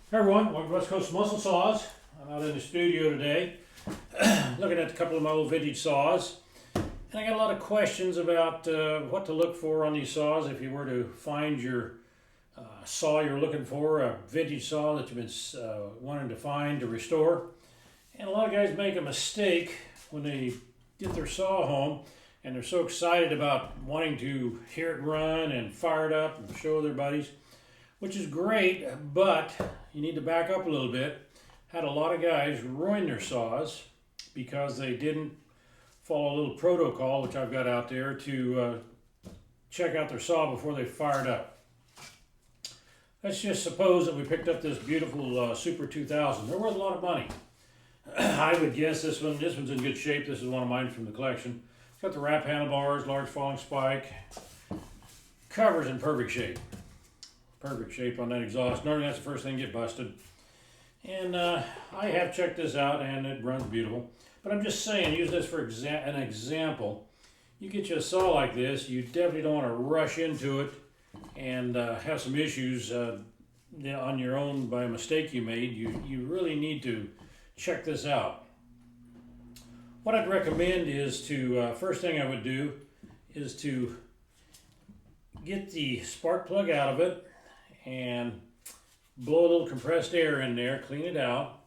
Hey everyone, welcome to West Coast Muscle Saws. I'm out in the studio today looking at a couple of my old vintage saws. And I got a lot of questions about what to look for on these saws if you were to find your saw you're looking for, a vintage saw that you've been wanting to find to restore. And a lot of guys make a mistake when they get their saw home and they're so excited about wanting to hear it run and fire it up and show their buddies, which is great, but you need to back up a little bit. Had a lot of guys ruin their saws because they didn't follow a little protocol, which I've got out there, to check out their saw before they fired up. Let's just suppose that we picked up this beautiful Super 2000. They're worth a lot of money. I would guess this one's in good shape. This is one of mine from the collection. It's got the wrap handlebars, large falling spike, cover's in perfect shape. Perfect shape on that exhaust. Normally that's the first thing to get busted. And I have checked this out and it runs beautiful. But I'm just saying, use this for an example. You get you a saw like this, you definitely don't want to rush into it and have some issues on your own by a mistake you made. You really need to check this out. What I'd recommend is to, first thing I would do is to get the spark plug out of it and blow a little compressed air in there, clean it out,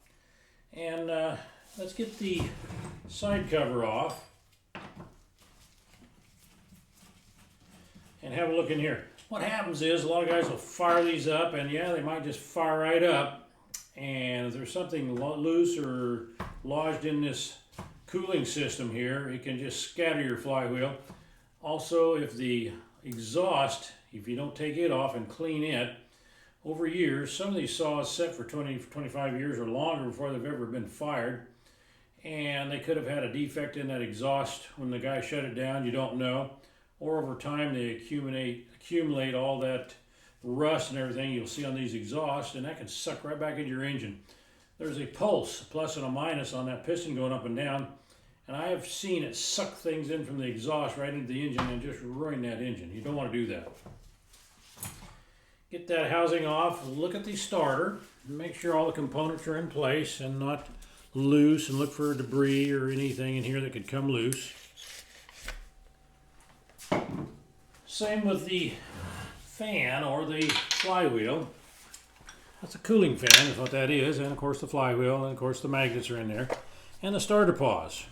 and let's get the side cover off and have a look in here. What happens is a lot of guys will fire these up, and yeah, they might just fire right up, and if there's something loose or lodged in this cooling system here, it can just scatter your flywheel. Also, if the exhaust, if you don't take it off and clean it, over years, some of these saws set for 25 years or longer before they've ever been fired, and they could have had a defect in that exhaust when the guy shut it down, you don't know, or over time they accumulate all that rust and everything you'll see on these exhausts, and that can suck right back into your engine. There's a pulse, a plus and a minus on that piston going up and down, and I have seen it suck things in from the exhaust right into the engine and just ruin that engine. You don't want to do that. Get that housing off, look at the starter, make sure all the components are in place and not loose, and look for debris or anything in here that could come loose. Same with the fan or the flywheel. That's a cooling fan is what that is, and of course the flywheel, and of course the magnets are in there. And the starter paws.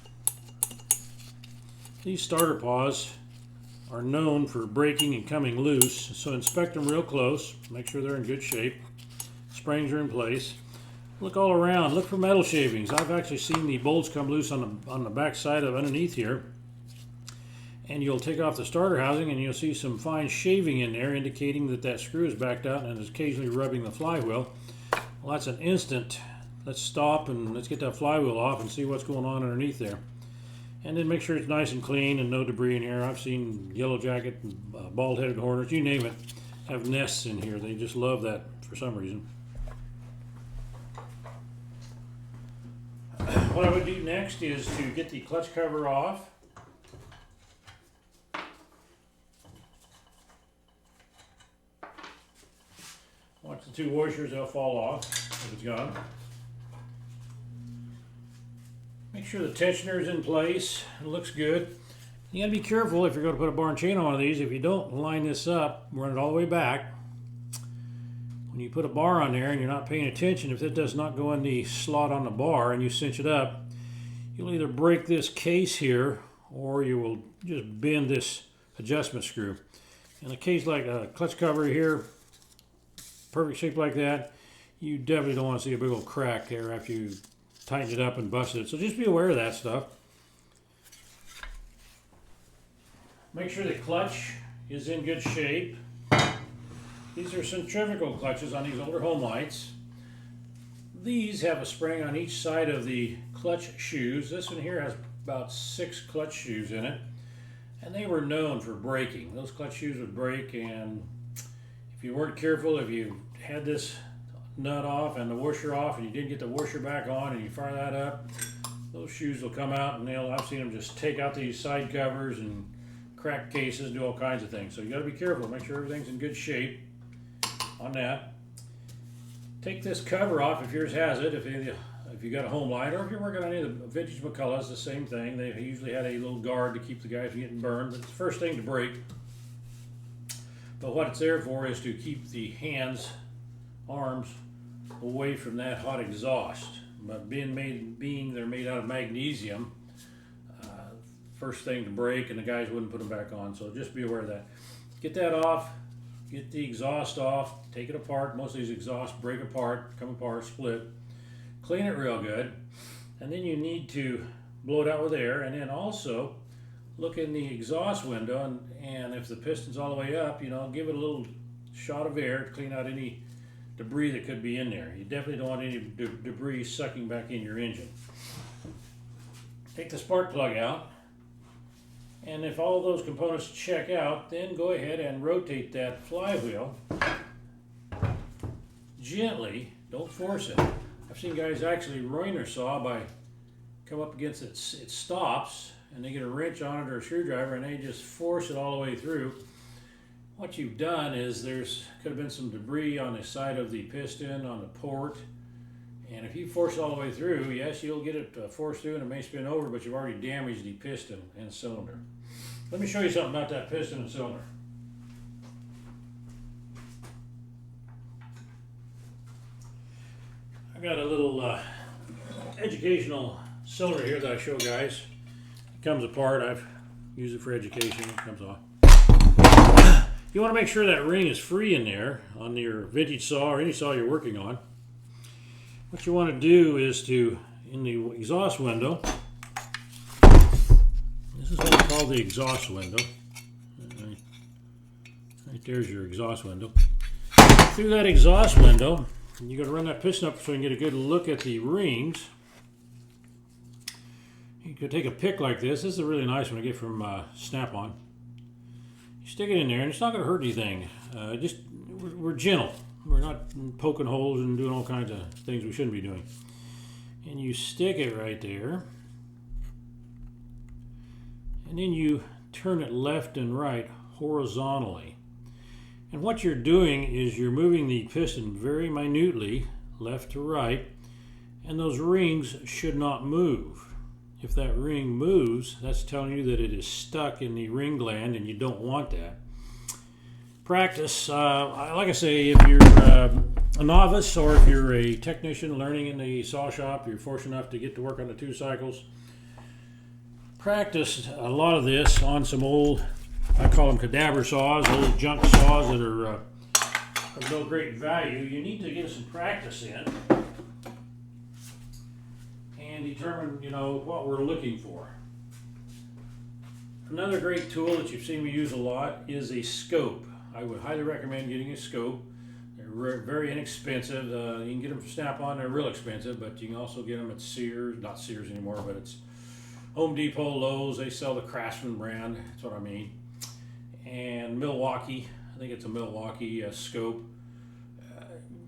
These starter paws are known for breaking and coming loose, so inspect them real close, make sure they're in good shape. Springs are in place. Look all around, look for metal shavings. I've actually seen the bolts come loose on the back side of underneath here. And you'll take off the starter housing and you'll see some fine shaving in there, indicating that that screw is backed out and is occasionally rubbing the flywheel. Well, that's an instant. Let's stop and let's get that flywheel off and see what's going on underneath there. And then make sure it's nice and clean and no debris in here. I've seen yellow jacket, bald-headed hornets, you name it, have nests in here. They just love that for some reason. What I would do next is to get the clutch cover off. Watch the two washers, they'll fall off if it's gone. Make sure the tensioner is in place. It looks good. You gotta be careful if you're going to put a bar and chain on one of these. If you don't line this up, run it all the way back. When you put a bar on there and you're not paying attention, if it does not go in the slot on the bar and you cinch it up, you'll either break this case here or you will just bend this adjustment screw. In a case like a clutch cover here, perfect shape like that, you definitely don't want to see a big old crack there after you tighten it up and bust it. So just be aware of that stuff. Make sure the clutch is in good shape. These are centrifugal clutches on these older Homelites. These have a spring on each side of the clutch shoes. This one here has about 6 clutch shoes in it. And they were known for breaking. Those clutch shoes would break, and if you weren't careful, if you had this nut off and the washer off and you didn't get the washer back on and you fire that up, those shoes will come out and I've seen them just take out these side covers and crack cases, do all kinds of things. So you got to be careful, make sure everything's in good shape on that. Take this cover off if yours has it, if you got a Homelite, or if you're working on any of the vintage McCullochs, the same thing. They usually had a little guard to keep the guys from getting burned. But it's the first thing to break. But what it's there for is to keep the hands, arms, away from that hot exhaust. But being they're made out of magnesium, first thing to break, and the guys wouldn't put them back on. So just be aware of that. Get that off. Get the exhaust off. Take it apart. Most of these exhausts break apart, come apart, split. Clean it real good, and then you need to blow it out with air, and then also look in the exhaust window, and if the piston's all the way up, give it a little shot of air to clean out any debris that could be in there. You definitely don't want any debris sucking back in your engine. Take the spark plug out, and if all those components check out, then go ahead and rotate that flywheel gently. Don't force it. I've seen guys actually ruin their saw by come up against it. It stops, and they get a wrench on it or a screwdriver, and they just force it all the way through. What you've done is could have been some debris on the side of the piston, on the port, and if you force it all the way through, yes, you'll get it forced through and it may spin over, but you've already damaged the piston and cylinder. Let me show you something about that piston and cylinder. I've got a little educational cylinder here that I show guys. It comes apart. I've used it for education. It comes off. You want to make sure that ring is free in there on your vintage saw or any saw you're working on. What you want to do is in the exhaust window, this is what we call the exhaust window. Right there's your exhaust window. Through that exhaust window, you're going to run that piston up so you can get a good look at the rings. You could take a pick like this. This is a really nice one I get from Snap-on. You stick it in there, and it's not going to hurt anything. We're gentle. We're not poking holes and doing all kinds of things we shouldn't be doing. And you stick it right there. And then you turn it left and right horizontally. And what you're doing is you're moving the piston very minutely, left to right, and those rings should not move. If that ring moves, that's telling you that it is stuck in the ring gland, and you don't want that. Practice, like I say, if you're a novice or if you're a technician learning in the saw shop, you're fortunate enough to get to work on the 2 cycles, practice a lot of this on some old, I call them cadaver saws, old junk saws that are of no great value. You need to get some practice in and determine, what we're looking for. Another great tool that you've seen me use a lot is a scope. I would highly recommend getting a scope. They're very inexpensive. You can get them from Snap-on. They're real expensive, but you can also get them at Sears, not Sears anymore, but it's Home Depot, Lowe's. They sell the Craftsman brand. That's what I mean. And Milwaukee. I think it's a Milwaukee scope.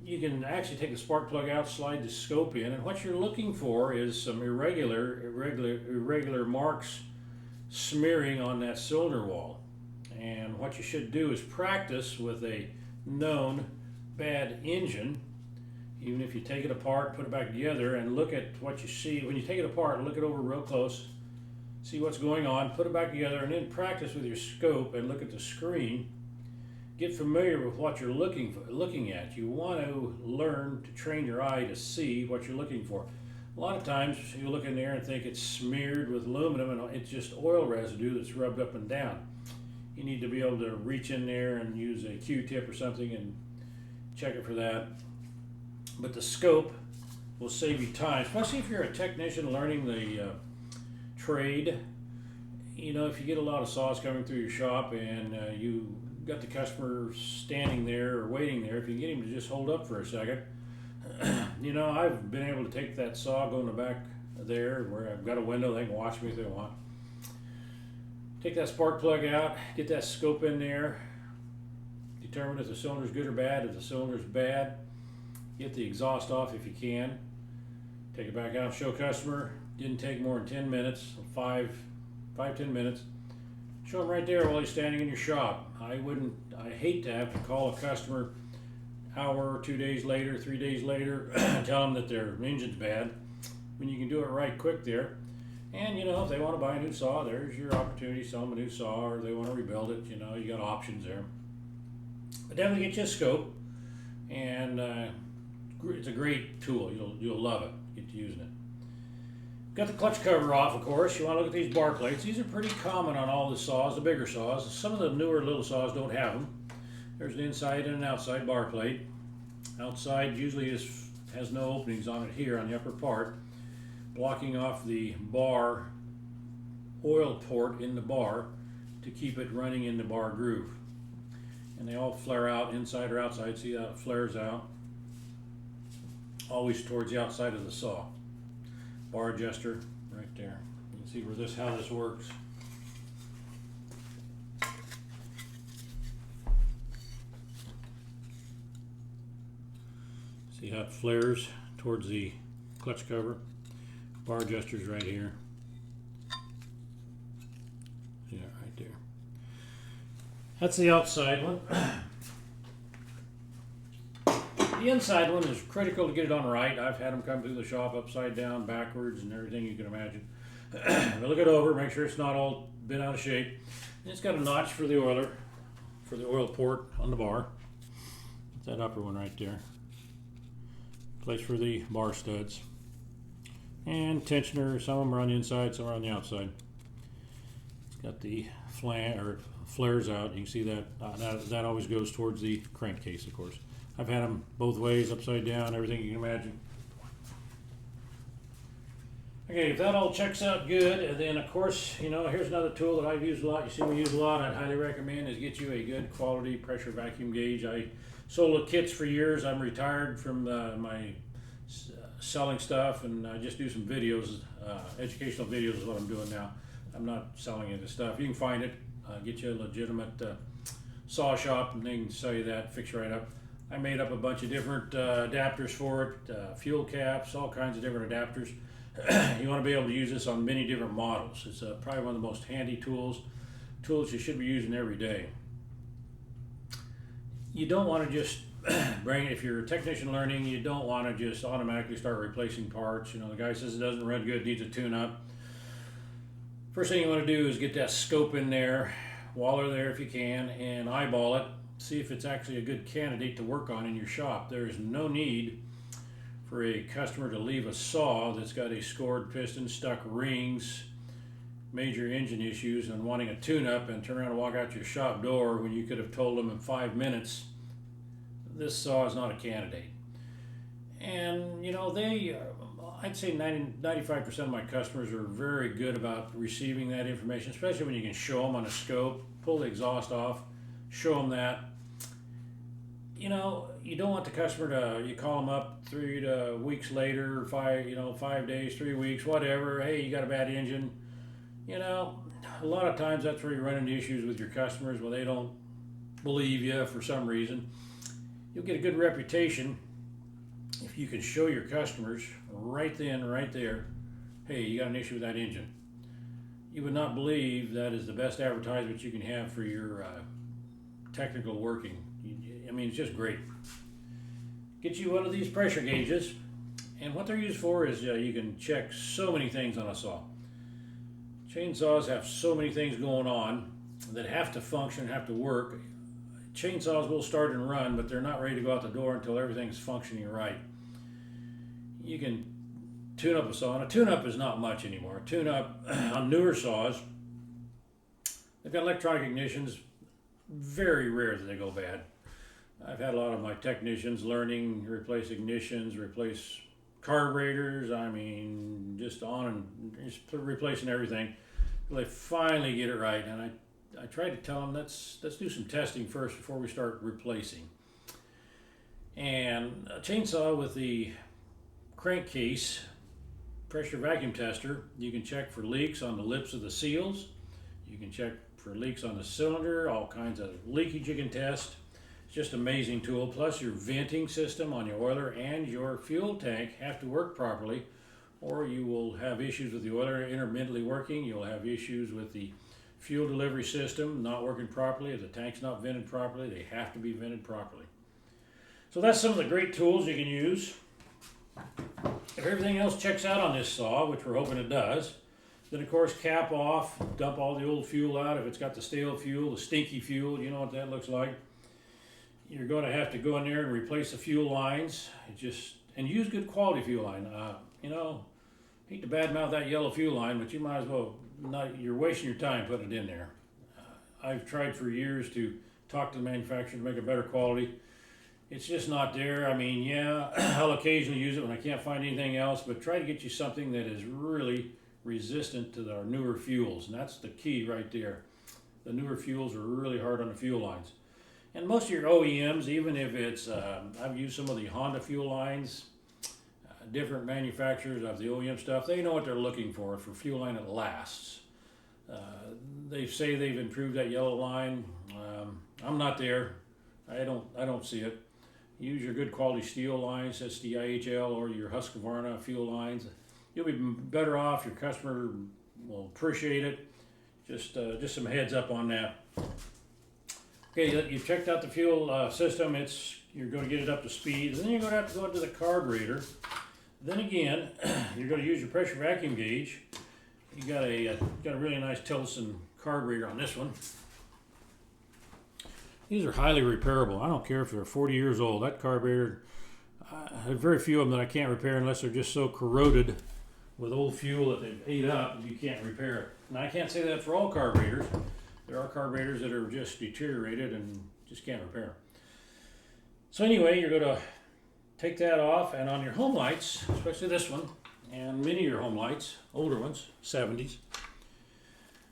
You can actually take the spark plug out, slide the scope in, and what you're looking for is some irregular marks smearing on that cylinder wall. And what you should do is practice with a known bad engine. Even if you take it apart, put it back together, and look at what you see. When you take it apart, look it over real close, see what's going on, put it back together, and then practice with your scope and look at the screen. Get familiar with what you're looking at. You want to learn to train your eye to see what you're looking for. A lot of times you look in there and think it's smeared with aluminum and it's just oil residue that's rubbed up and down. You need to be able to reach in there and use a Q-tip or something and check it for that. But the scope will save you time, especially if you're a technician learning the trade. If you get a lot of saws coming through your shop and you got the customer standing there or waiting there, if you get him to just hold up for a second. I've been able to take that saw, go in the back there where I've got a window, they can watch me if they want. Take that spark plug out, get that scope in there, determine if the cylinder's good or bad. If the cylinder's bad, get the exhaust off if you can. Take it back out, show customer. Didn't take more than 10 minutes, 5-10 minutes. Show him right there while he's standing in your shop. I hate to have to call a customer hour, 2 days later, 3 days later, tell them that their engine's bad. I mean, you can do it right quick there. And you know, if they want to buy a new saw, there's your opportunity. Sell them a new saw, or they want to rebuild it. You know, you got options there. But definitely get you a scope, and it's a great tool. You'll love it. Get to using it. Got the clutch cover off, of course. You want to look at these bar plates. These are pretty common on all the saws, the bigger saws. Some of the newer little saws don't have them. There's an inside and an outside bar plate. Outside usually has no openings on it here on the upper part, blocking off the bar oil port in the bar to keep it running in the bar groove. And they all flare out inside or outside. See how it flares out? Always towards the outside of the saw. Bar adjuster right there. You can see how this works. See how it flares towards the clutch cover. Bar adjuster's right here. Yeah, right there. That's the outside one. The inside one is critical to get it on right. I've had them come through the shop upside down, backwards, and everything you can imagine. But look it over, make sure it's not all bent out of shape. And it's got a notch for the oiler, for the oil port on the bar. That upper one right there. Place for the bar studs. And tensioner, some of them are on the inside, some are on the outside. It's got the flares out. You can see that that always goes towards the crankcase, of course. I've had them both ways, upside down, everything you can imagine. Okay, if that all checks out good, and then of course, you know, here's another tool that I've used a lot. You see me use a lot. I'd highly recommend is get you a good quality pressure vacuum gauge. I sold the kits for years. I'm retired from my selling stuff, and I just do some videos. Educational videos is what I'm doing now. I'm not selling any stuff. You can find it. Get you a legitimate saw shop, and they can sell you that, fix you right up. I made up a bunch of different adapters for it, fuel caps, all kinds of different adapters. You want to be able to use this on many different models. It's probably one of the most handy tools you should be using every day. You don't want to just bring it, if you're a technician learning, you don't want to just automatically start replacing parts. You know, the guy says it doesn't run good, needs a tune-up. First thing you want to do is get that scope in there, waller there if you can, and eyeball it. See if it's actually a good candidate to work on in your shop. There is no need for a customer to leave a saw that's got a scored piston, stuck rings, major engine issues, and wanting a tune-up and turn around and walk out your shop door when you could have told them in 5 minutes this saw is not a candidate. And you know, I'd say 95% of my customers are very good about receiving that information, especially when you can show them on a scope, pull the exhaust off, show them that. You know, you don't want the customer to, you call them up 3 weeks later, 5 days, 3 weeks, whatever. Hey, you got a bad engine. You know, a lot of times that's where you run into issues with your customers when they don't believe you for some reason. You'll get a good reputation if you can show your customers right then, right there, hey, you got an issue with that engine. You would not believe that is the best advertisement you can have for your technical working. I mean, it's just great. Get you one of these pressure gauges, and what they're used for is you can check so many things on a saw. Chainsaws have so many things going on that have to function, have to work. Chainsaws will start and run, but they're not ready to go out the door until everything's functioning right. You can tune up a saw, and a tune-up is not much anymore. A tune-up on newer saws, they've got electronic ignitions. Very rare that they go bad. I've had a lot of my technicians learning to replace ignitions, replace carburetors, I mean, just replacing everything. They finally get it right, and I try to tell them, let's do some testing first before we start replacing. And a chainsaw with the crankcase pressure vacuum tester, you can check for leaks on the lips of the seals. You can check for leaks on the cylinder, all kinds of leakage you can test. It's just an amazing tool. Plus your venting system on your oiler and your fuel tank have to work properly, or you will have issues with the oiler intermittently working. You'll have issues with the fuel delivery system not working properly. If the tank's not vented properly, they have to be vented properly. So that's some of the great tools you can use. If everything else checks out on this saw, which we're hoping it does, then of course cap off, dump all the old fuel out. If it's got the stale fuel, the stinky fuel, you know what that looks like. You're going to have to go in there and replace the fuel lines. And use good quality fuel line. You know, hate to badmouth that yellow fuel line, but you might as well you're wasting your time putting it in there. I've tried for years to talk to the manufacturer to make a better quality. It's just not there. I mean, yeah, I'll occasionally use it when I can't find anything else, but try to get you something that is really resistant to our newer fuels, and that's the key right there. The newer fuels are really hard on the fuel lines. And most of your OEMs, even if it's, I've used some of the Honda fuel lines, different manufacturers of the OEM stuff, they know what they're looking for fuel line that lasts. They say they've improved that yellow line. I'm not there. I don't see it. Use your good quality steel lines, STIHL, or your Husqvarna fuel lines. You'll be better off. Your customer will appreciate it. Just some heads up on that. Okay, you've checked out the fuel system. You're going to get it up to speed. Then you're going to have to go into the carburetor. Then again, you're going to use your pressure vacuum gauge. You got a really nice Tilson carburetor on this one. These are highly repairable. I don't care if they're 40 years old. That carburetor, there are very few of them that I can't repair unless they're just so corroded with old fuel that they've ate up and you can't repair it. And I can't say that for all carburetors. There are carburetors that are just deteriorated and just can't repair them. So anyway, you're going to take that off, and on your Homelites, especially this one, and many of your Homelites, older ones, 70s,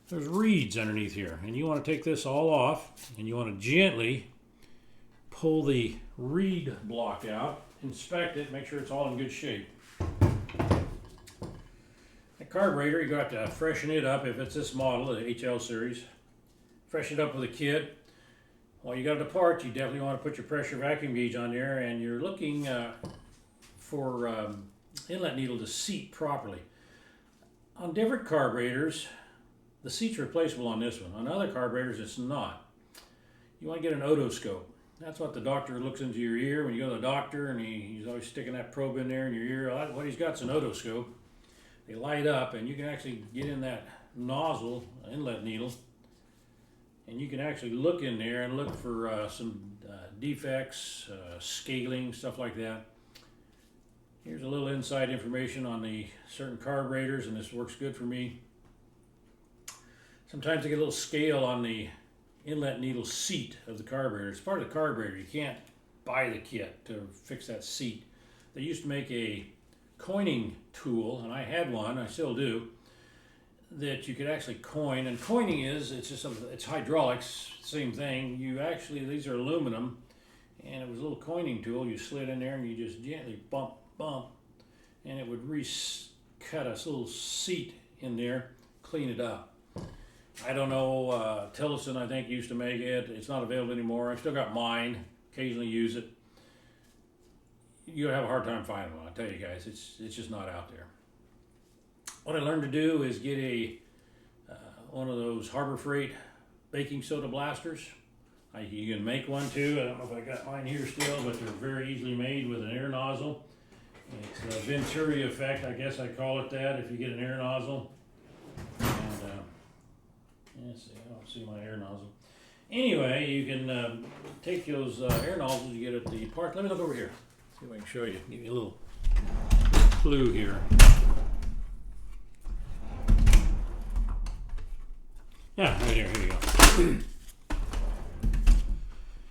there's reeds underneath here, and you want to take this all off, and you want to gently pull the reed block out, inspect it, make sure it's all in good shape. The carburetor, you're going to have to freshen it up if it's this model, the HL series. Freshen it up with a kit. While you got it apart, you definitely want to put your pressure vacuum gauge on there, and you're looking for inlet needle to seat properly. On different carburetors, the seat's replaceable on this one. On other carburetors, it's not. You want to get an otoscope. That's what the doctor looks into your ear when you go to the doctor, and he's always sticking that probe in there in your ear. What he's got is an otoscope. They light up, and you can actually get in that nozzle, inlet needle, and you can actually look in there and look for some defects, scaling, stuff like that. Here's a little inside information on the certain carburetors, and this works good for me. Sometimes they get a little scale on the inlet needle seat of the carburetor. It's part of the carburetor. You can't buy the kit to fix that seat. They used to make a coining tool, and I had one, I still do, that you could actually coin. And coining it's hydraulics, same thing. These are aluminum, and it was a little coining tool. You slid in there and you just gently bump, and it would cut a little seat in there, clean it up. I don't know, Tilson I think used to make it. It's not available anymore. I've still got mine, occasionally use it. You'll have a hard time finding one, I tell you guys. It's just not out there. What I learned to do is get one of those Harbor Freight baking soda blasters. You can make one too. I don't know if I got mine here still, but they're very easily made with an air nozzle. It's a Venturi effect, I guess I call it that, if you get an air nozzle. And let's see, I don't see my air nozzle. Anyway, you can take those air nozzles you get at the park. Let me look over here. See if I can show you. Give you a little clue here. Yeah, right here you go.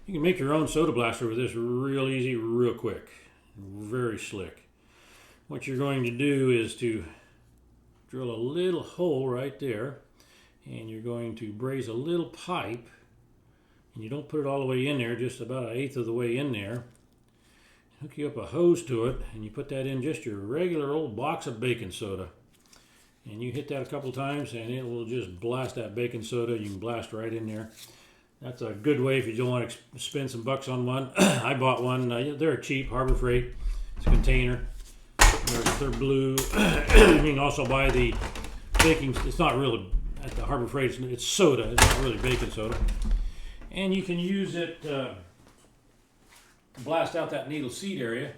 You can make your own soda blaster with this real easy, real quick. Very slick. What you're going to do is to drill a little hole right there, and you're going to braze a little pipe, and you don't put it all the way in there, just about 1/8 of the way in there. Hook you up a hose to it, and you put that in just your regular old box of baking soda. And you hit that a couple times, and it will just blast that baking soda. You can blast right in there. That's a good way if you don't want to spend some bucks on one. I bought one. They're cheap, Harbor Freight. It's a container. They're blue. You can also buy the baking. It's not really at the Harbor Freight. It's soda. It's not really baking soda. And you can use it. to blast out that needle seat area,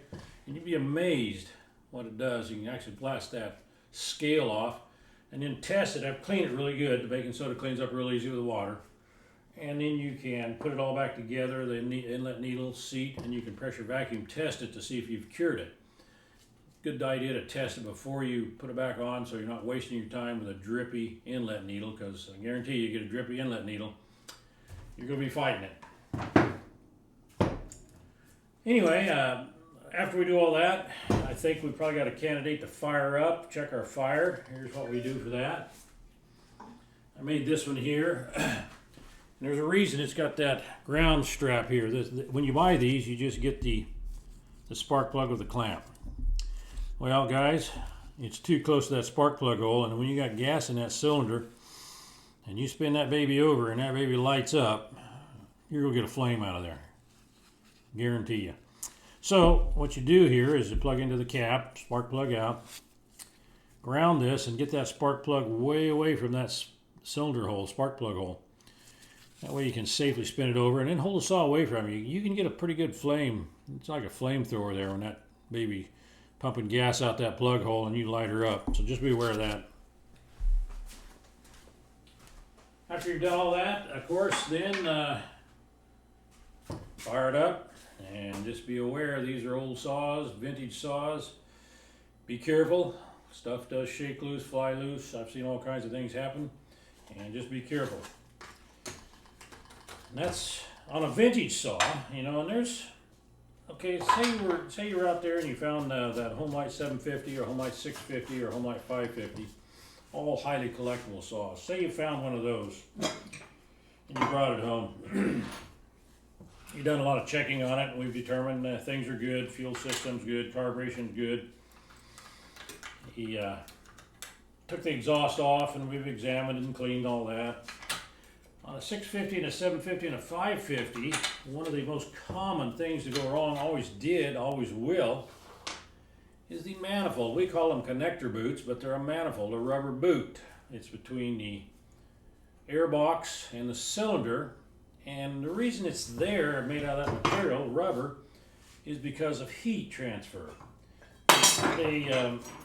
and you'd be amazed what it does. You can actually blast that scale off and then test it. I've cleaned it really good. The baking soda cleans up real easy with the water. And then you can put it all back together, the inlet needle seat, and you can pressure vacuum test it to see if you've cured it. Good idea to test it before you put it back on so you're not wasting your time with a drippy inlet needle, because I guarantee you get a drippy inlet needle, you're going to be fighting it. Anyway, after we do all that, I think we probably got a candidate to fire up, check our fire. Here's what we do for that. I made this one here. There's a reason it's got that ground strap here. When you buy these, you just get the spark plug with the clamp. Well, guys, it's too close to that spark plug hole, and when you got gas in that cylinder, and you spin that baby over and that baby lights up, you're going to get a flame out of there. Guarantee you. So, what you do here is you plug into the cap, spark plug out, ground this, and get that spark plug way away from that cylinder hole, spark plug hole. That way you can safely spin it over and then hold the saw away from you. You can get a pretty good flame. It's like a flamethrower there when that baby pumping gas out that plug hole and you light her up. So just be aware of that. After you've done all that, of course, then fire it up and just be aware these are old saws, vintage saws. Be careful. Stuff does shake loose, fly loose. I've seen all kinds of things happen, and just be careful. And that's on a vintage saw, you know, and there's, okay, say you were out there and you found that Homelite 750 or Homelite 650 or Homelite 550, all highly collectible saws. Say you found one of those and you brought it home. You've done a lot of checking on it, and we've determined things are good, fuel system's good, carburetion's good. He took the exhaust off and we've examined and cleaned all that. On a 650 and a 750 and a 550, one of the most common things to go wrong, always did, always will, is the manifold. We call them connector boots, but they're a manifold, a rubber boot. It's between the air box and the cylinder, and the reason it's there, made out of that material, rubber, is because of heat transfer.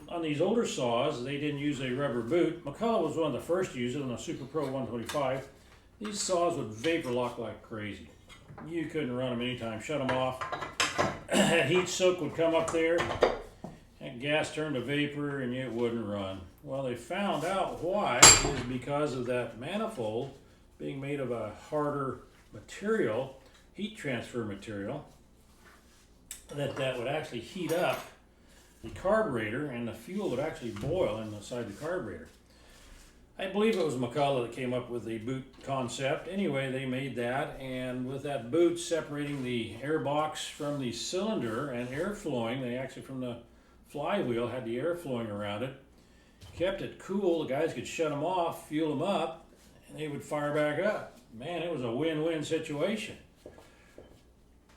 On these older saws, they didn't use a rubber boot. McCulloch was one of the first to use it on a Super Pro 125. These saws would vapor lock like crazy. You couldn't run them anytime. Shut them off. That heat soak would come up there. That gas turned to vapor and it wouldn't run. Well, they found out why. It was because of that manifold being made of a harder material, heat transfer material, that would actually heat up the carburetor, and the fuel would actually boil inside the carburetor. I believe it was McCulloch that came up with the boot concept. Anyway, they made that, and with that boot separating the air box from the cylinder and air flowing, they actually from the flywheel had the air flowing around it, kept it cool. The guys could shut them off, fuel them up, and they would fire back up. Man, it was a win-win situation.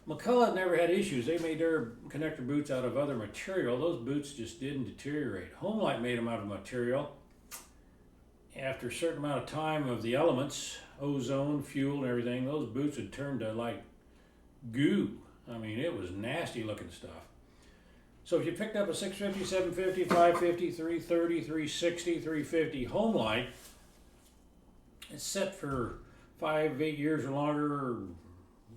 McCulloch never had issues. They made their connector boots out of other material. Those boots just didn't deteriorate. Homelite made them out of material. After a certain amount of time of the elements, ozone, fuel, and everything, those boots would turn to like goo. I mean, it was nasty looking stuff. So if you picked up a 650, 750, 550, 330, 360, 350 Homelite, it's set for 5, 8 years or longer, or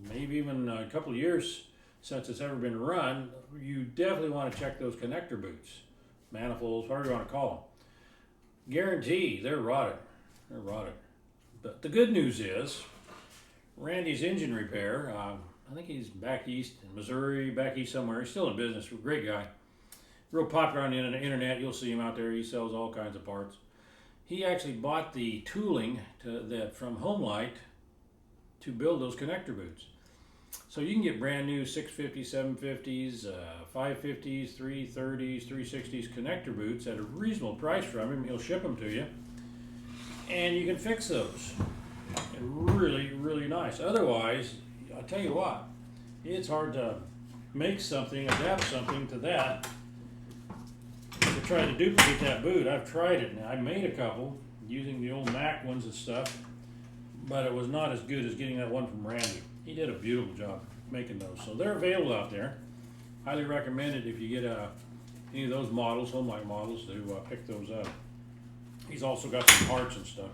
maybe even a couple of years since it's ever been run. You definitely want to check those connector boots, manifolds, whatever you want to call them. Guarantee they're rotted. They're rotted. But the good news is, Randy's Engine Repair, I think he's back east in Missouri, back east somewhere. He's still in business. Great guy. Real popular on the internet. You'll see him out there. He sells all kinds of parts. He actually bought the tooling from Homelite to build those connector boots. So you can get brand new 650s, 750s, 550s, 330s, 360s connector boots at a reasonable price from him. He'll ship them to you. And you can fix those. And really, really nice. Otherwise, I'll tell you what, it's hard to make something, adapt something to that. To try to duplicate that boot, I've tried it. Now, I made a couple using the old Mac ones and stuff, but it was not as good as getting that one from Randy. He did a beautiful job. making those. So they're available out there. Highly recommended if you get any of those models, Homelite models, to pick those up. He's also got some parts and stuff.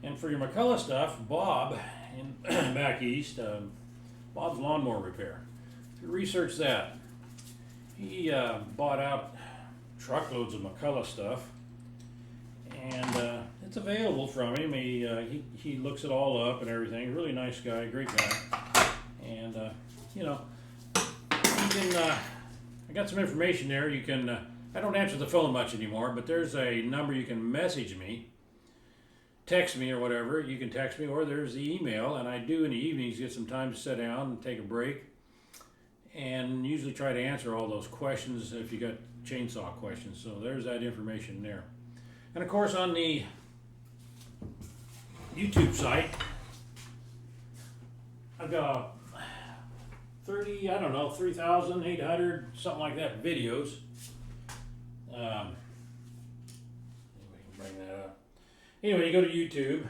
And for your McCulloch stuff, Bob in back east, Bob's Lawnmower Repair. If you research that, he bought out truckloads of McCulloch stuff, and it's available from him. He looks it all up and everything. Really nice guy, great guy. And you know, you can. I got some information there. You can. I don't answer the phone much anymore, but there's a number you can message me, text me or whatever. You can text me, or there's the email, and I do in the evenings get some time to sit down and take a break, and usually try to answer all those questions if you got chainsaw questions. So there's that information there. And of course on the YouTube site, I've got 3,800, something like that, videos. Bring that up. Anyway, you go to YouTube.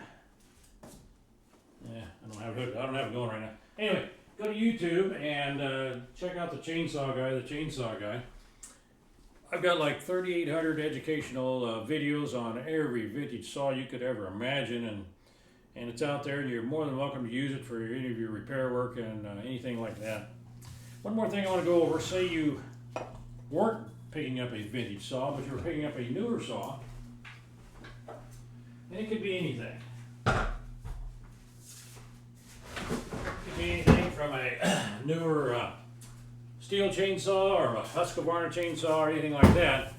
Yeah, I don't have it going right now. Anyway, go to YouTube and check out the Chainsaw Guy, the Chainsaw Guy. I've got like 3,800 educational videos on every vintage saw you could ever imagine, and it's out there, and you're more than welcome to use it for any of your repair work and anything like that. One more thing I want to go over. Say you weren't picking up a vintage saw, but you were picking up a newer saw, and it could be anything. Anything from a newer STIHL chainsaw or a Husqvarna chainsaw or anything like that.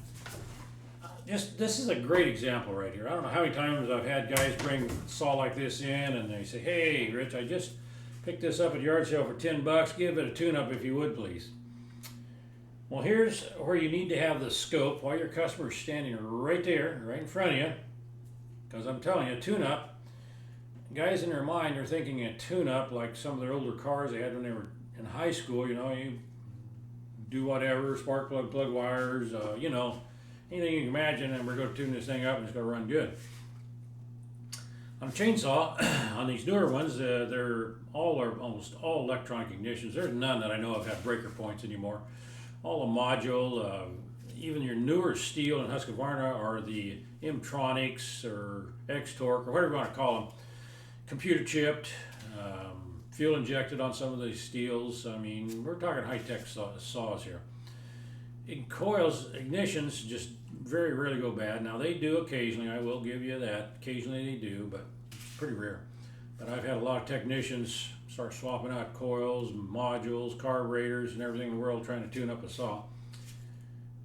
This is a great example right here. I don't know how many times I've had guys bring a saw like this in and they say, "Hey Rich, I just picked this up at yard sale for $10. Give it a tune-up if you would, please." Well, here's where you need to have the scope while your customer's standing right there, right in front of you. Because I'm telling you, a tune-up, guys in their mind are thinking a tune-up like some of their older cars they had when they were in high school. You know, you do whatever, spark plug, plug wires, you know, anything you can imagine, and we're going to tune this thing up and it's going to run good. On a chainsaw, on these newer ones, they're almost all electronic ignitions. There's none that I know of have breaker points anymore. All a module, even your newer STIHL and Husqvarna are the M-Tronics or X-Torque or whatever you want to call them, computer chipped, fuel injected on some of these steels. I mean, we're talking high-tech saws here. In coils, ignitions just very rarely go bad. Now they do occasionally, I will give you that. Occasionally they do, but it's pretty rare. But I've had a lot of technicians start swapping out coils, modules, carburetors, and everything in the world trying to tune up a saw.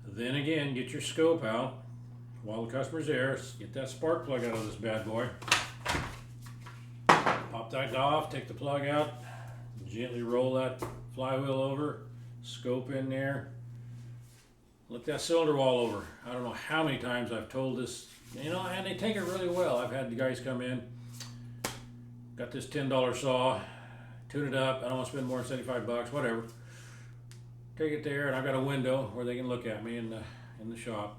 Then again, get your scope out while the customer's there. Get that spark plug out of this bad boy. Pop that off, take the plug out, gently roll that flywheel over, scope in there. Look that cylinder wall over. I don't know how many times I've told this, you know, and they take it really well. I've had the guys come in, got this $10 saw, tune it up. I don't want to spend more than $75, whatever. Take it there, and I've got a window where they can look at me in the shop.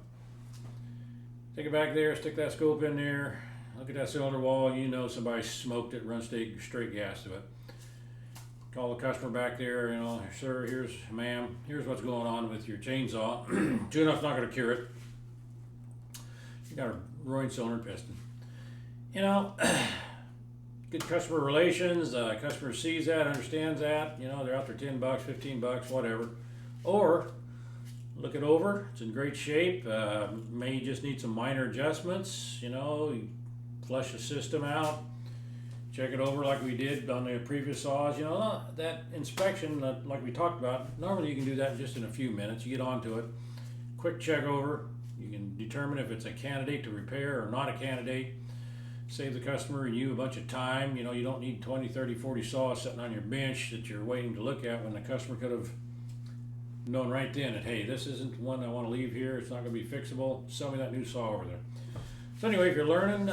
Take it back there, stick that scope in there, look at that cylinder wall. You know somebody smoked it, run straight gas to it. Call the customer back there, you know, "Sir, ma'am, here's what's going on with your chainsaw. Tune-up's not going to cure it. You got a ruined cylinder and piston." You know, good customer relations. Customer sees that, understands that. You know, they're out there $10, $15, whatever. Or look it over. It's in great shape. May just need some minor adjustments. You know, you flush the system out. Check it over like we did on the previous saws. You know, that inspection, like we talked about, normally you can do that just in a few minutes. You get onto it, quick check over. You can determine if it's a candidate to repair or not a candidate. Save the customer and you a bunch of time. You know, you don't need 20, 30, 40 saws sitting on your bench that you're waiting to look at when the customer could have known right then that, hey, this isn't one I want to leave here. It's not going to be fixable. Sell me that new saw over there. So anyway, if you're learning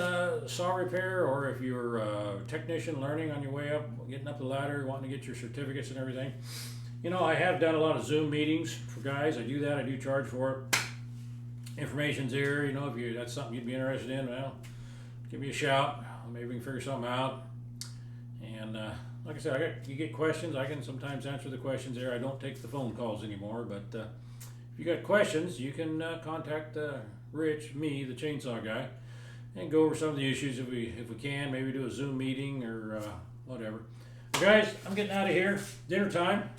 saw repair, or if you're a technician learning on your way up, getting up the ladder, wanting to get your certificates and everything, you know, I have done a lot of Zoom meetings for guys. I do that. I do charge for it. Information's there. You know, if that's something you'd be interested in, well, give me a shout. Maybe we can figure something out. And like I said, you get questions. I can sometimes answer the questions there. I don't take the phone calls anymore, but if you got questions, you can contact Rich, me, the Chainsaw Guy, and go over some of the issues if we can. Maybe do a Zoom meeting or whatever. Guys, I'm getting out of here. Dinner time.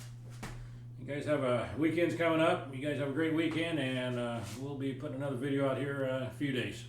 You guys have a weekend's coming up. You guys have a great weekend, and we'll be putting another video out here in a few days.